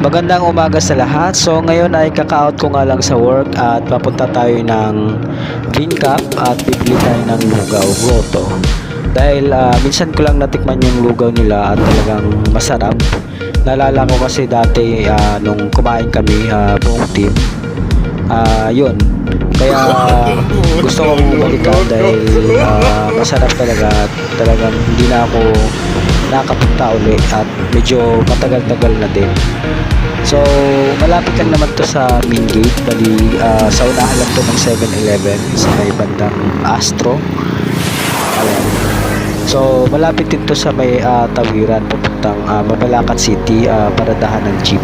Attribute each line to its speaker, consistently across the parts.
Speaker 1: Magandang umaga sa lahat. So ngayon ay kaka-out ko nga lang sa work at papunta tayo ng bean cup at bibili tayo ng lugaw, goto. Dahil minsan ko lang natikman yung lugaw nila at talagang masarap. Naalala ko kasi dati nung kumain kami buong team. Yun. Kaya gusto kong balikan dahil masarap talaga at talagang hindi na ako nakapunta uli at medyo matagal-tagal na din. So, malapit lang naman to sa main gate. Bali, sa unahan lang to ng 7-Eleven sa may bandang Astro. Ayan. So, malapit din to sa may tawiran papuntang Mabalacat City, paradahan ng jeep.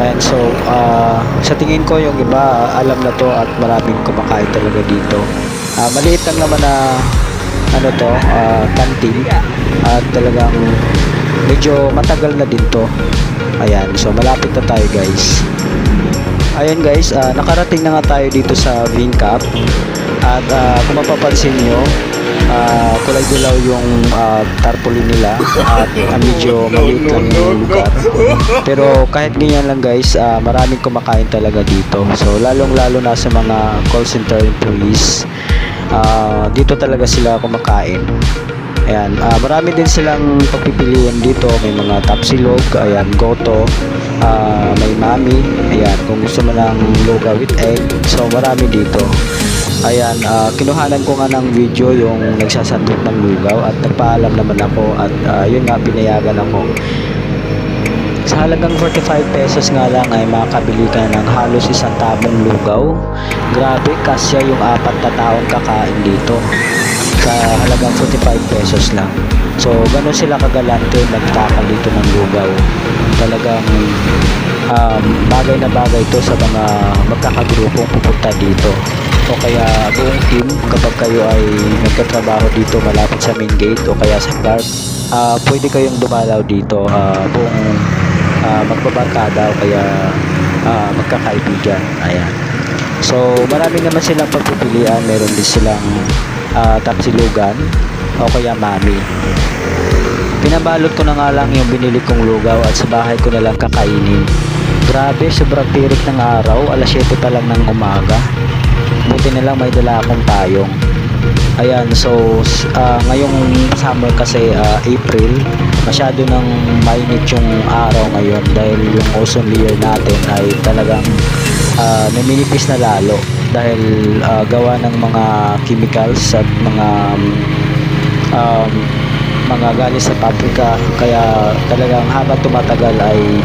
Speaker 1: And so, sa tingin ko yung iba alam na to at maraming kumakain talaga dito. Maliit lang naman na canteen at talagang medyo matagal na din to. Ayan, so malapit na tayo guys. Ayan guys, nakarating na nga tayo dito sa bean cup. At kung mapapansin nyo, kulay dilaw yung tarpaulin nila at medyo maliit lang yung lugar. Pero kahit ganyan lang guys, maraming kumakain talaga dito. So lalong lalo na sa mga call center employees, dito talaga sila kumakain. Ayan, marami din silang pagpipilian dito. May mga tapsilog, ayan, goto, may mami, ayan, kung gusto mo ng lugaw with egg. So marami dito. Ayan, kinuhanan ko nga ng video yung nagsasandok ng lugaw at nagpaalam naman ako at yun nga, pinayagan ako. Sa halagang 45 pesos nga lang ay makakabili ka ng halos isang tabong lugaw. Grabe, kasya yung 4 na taong kakain dito sa halagang 45 pesos lang. So gano'n sila kagalante magtakal dito ng lugaw. Talagang bagay na bagay ito sa mga magkakagrupong pupunta dito o kaya buong team. Kapag kayo ay nagkatrabaho dito malapit sa main gate o kaya sa park, pwede kayong dumalaw dito, buong magbabarkada o kaya magkakaibigan. Ayan. So marami naman silang pagpipilian. Meron din silang tapsilugan o kaya mami. Pinabalot ko na nga lang yung binili kong lugaw at sa bahay ko na lang kakainin. Grabe, sobrang tirik ng araw. Alas 7 pa lang ng umaga. Buti na lang may dala akong payong. Ayan, so ngayong summer kasi April, masyado nang mainit yung araw ngayon dahil yung ozone layer natin ay talagang naminipis na lalo dahil gawa ng mga chemicals at mga galing sa pabrika. Kaya talagang habang tumatagal ay